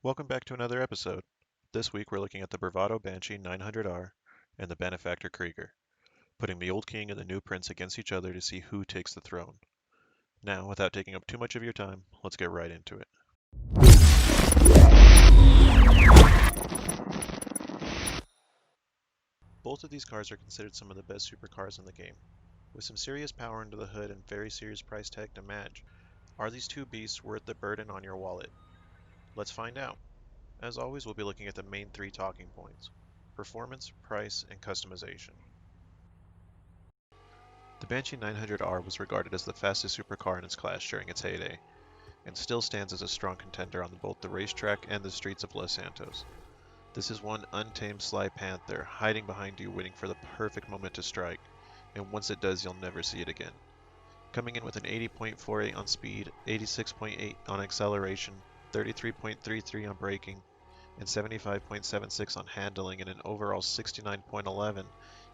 Welcome back to another episode. This week we're looking at the Bravado Banshee 900R and the Benefactor Krieger, putting the old king and the new prince against each other to see who takes the throne. Now, without taking up too much of your time, let's get right into it. Both of these cars are considered some of the best supercars in the game. With some serious power under the hood and very serious price tag to match, are these two beasts worth the burden on your wallet? Let's find out. As always, we'll be looking at the main three talking points: performance, price, and customization. The Banshee 900R was regarded as the fastest supercar in its class during its heyday, and still stands as a strong contender on both the racetrack and the streets of Los Santos. This is one untamed sly panther hiding behind you waiting for the perfect moment to strike, and once it does you'll never see it again. Coming in with an 80.48 on speed, 86.8 on acceleration, 33.33 on braking, and 75.76 on handling and an overall 69.11,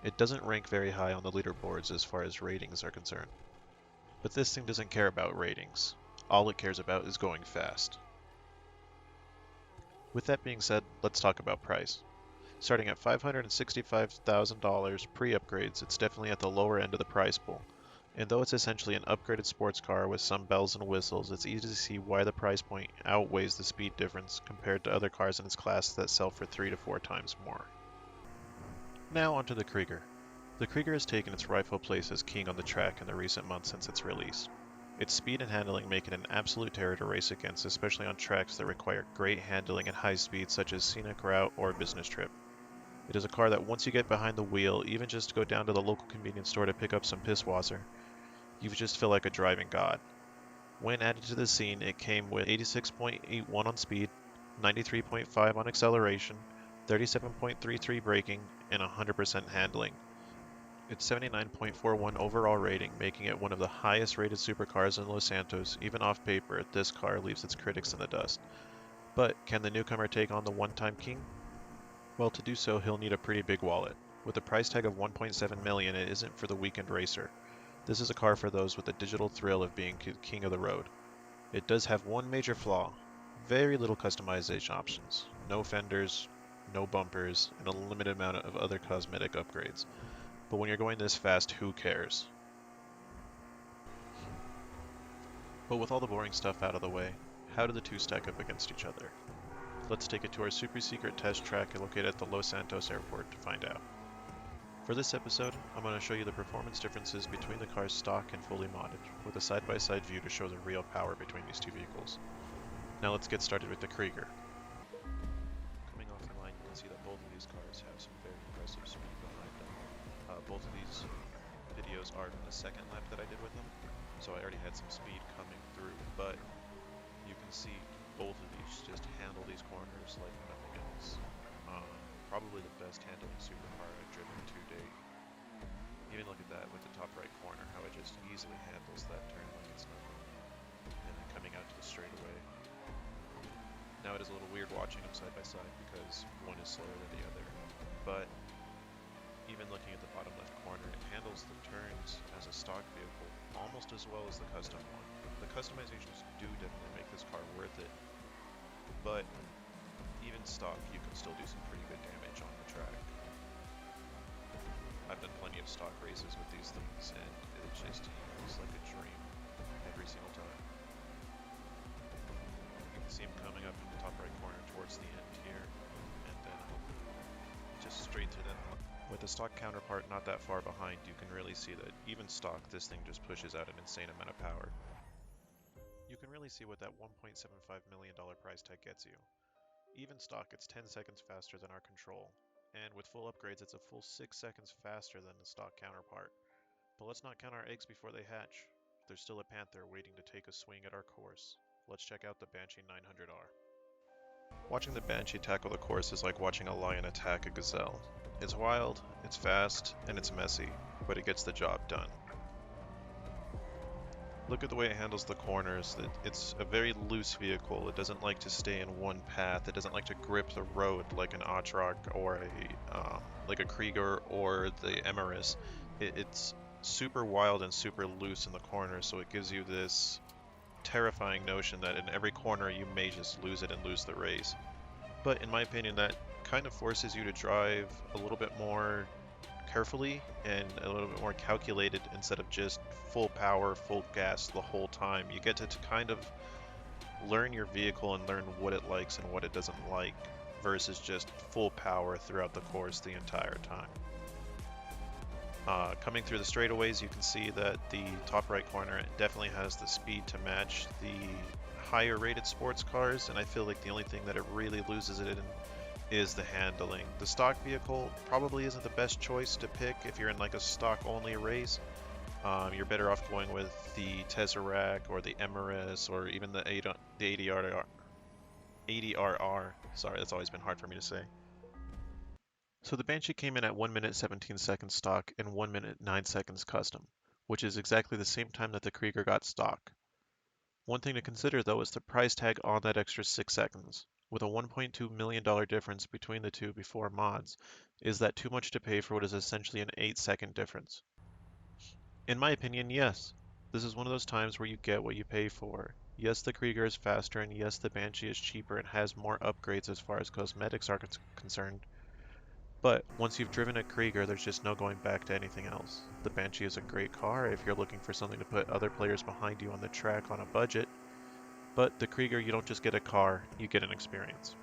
it doesn't rank very high on the leaderboards as far as ratings are concerned. But this thing doesn't care about ratings. All it cares about is going fast. With that being said, let's talk about price. Starting at $565,000 pre-upgrades, it's definitely at the lower end of the price pool. And though it's essentially an upgraded sports car with some bells and whistles, it's easy to see why the price point outweighs the speed difference compared to other cars in its class that sell for 3 to 4 times more. Now onto the Krieger. The Krieger has taken its rightful place as king on the track in the recent months since its release. Its speed and handling make it an absolute terror to race against, especially on tracks that require great handling at high speed such as scenic route or business trip. It is a car that once you get behind the wheel, even just to go down to the local convenience store to pick up some pisswasser, you just feel like a driving god. When added to the scene, it came with 86.81 on speed, 93.5 on acceleration, 37.33 braking, and 100% handling. Its 79.41 overall rating, making it one of the highest rated supercars in Los Santos. Even off paper, this car leaves its critics in the dust. But can the newcomer take on the one-time king? Well, to do so, he'll need a pretty big wallet. With a price tag of $1.7 million, it isn't for the weekend racer. This is a car for those with the digital thrill of being king of the road. It does have one major flaw: very little customization options. No fenders, no bumpers, and a limited amount of other cosmetic upgrades. But when you're going this fast, who cares? But with all the boring stuff out of the way, how do the two stack up against each other? Let's take it to our super secret test track located at the Los Santos airport to find out. For this episode, I'm going to show you the performance differences between the cars stock and fully modded, with a side-by-side view to show the real power between these two vehicles. Now let's get started with the Krieger. Coming off the line, you can see that both of these cars have some very impressive speed behind them. Both of these videos are from the second lap that I did with them, so I already had some speed coming through, but you can see both of these just handle these corners like nothing else. Probably the best handling supercar I've driven to date. Even look at that with the top right corner, how it just easily handles that turn like it's nothing. And then coming out to the straightaway. Now it is a little weird watching them side by side because one is slower than the other. But even looking at the bottom left corner, it handles the turns as a stock vehicle almost as well as the custom one. The customizations do definitely make this car worth it, but even stock, you can still do some pretty good damage on the track. I've done plenty of stock races with these things, and it just feels like a dream every single time. You can see him coming up in the top right corner towards the end here, and then just straight to them. With the stock counterpart not that far behind, you can really see that even stock, this thing just pushes out an insane amount of power. You can really see what that $1.75 million price tag gets you. Even stock, it's 10 seconds faster than our control, and with full upgrades it's a full 6 seconds faster than the stock counterpart. But let's not count our eggs before they hatch. There's still a panther waiting to take a swing at our course. Let's check out the Banshee 900R. Watching the Banshee tackle the course is like watching a lion attack a gazelle. It's wild, it's fast, and it's messy, but it gets the job done. Look at the way it handles the corners. It's a very loose vehicle. It doesn't like to stay in one path. It doesn't like to grip the road like an Atroc or like a Krieger or the Emirates. It's super wild and super loose in the corners, so it gives you this terrifying notion that in every corner you may just lose it and lose the race. But in my opinion, that kind of forces you to drive a little bit more carefully and a little bit more calculated instead of just full power, full gas the whole time. You get to kind of learn your vehicle and learn what it likes and what it doesn't like versus just full power throughout the course the entire time. Coming through the straightaways, you can see that the top right corner definitely has the speed to match the higher rated sports cars, and I feel like the only thing that it really loses it in is the handling. The stock vehicle probably isn't the best choice to pick if you're in like a stock only race. You're better off going with the Tesseract or the Emirates or even the ADRR. Sorry, that's always been hard for me to say. So the Banshee came in at 1 minute 17 seconds stock and 1 minute 9 seconds custom, which is exactly the same time that the Krieger got stock. One thing to consider though is the price tag on that extra 6 seconds. With a $1.2 million difference between the two before mods, is that too much to pay for what is essentially an 8-second difference? In my opinion, yes. This is one of those times where you get what you pay for. Yes, the Krieger is faster, and yes, the Banshee is cheaper and has more upgrades as far as cosmetics are concerned. But once you've driven a Krieger, there's just no going back to anything else. The Banshee is a great car if you're looking for something to put other players behind you on the track on a budget, but the Krieger, you don't just get a car, you get an experience.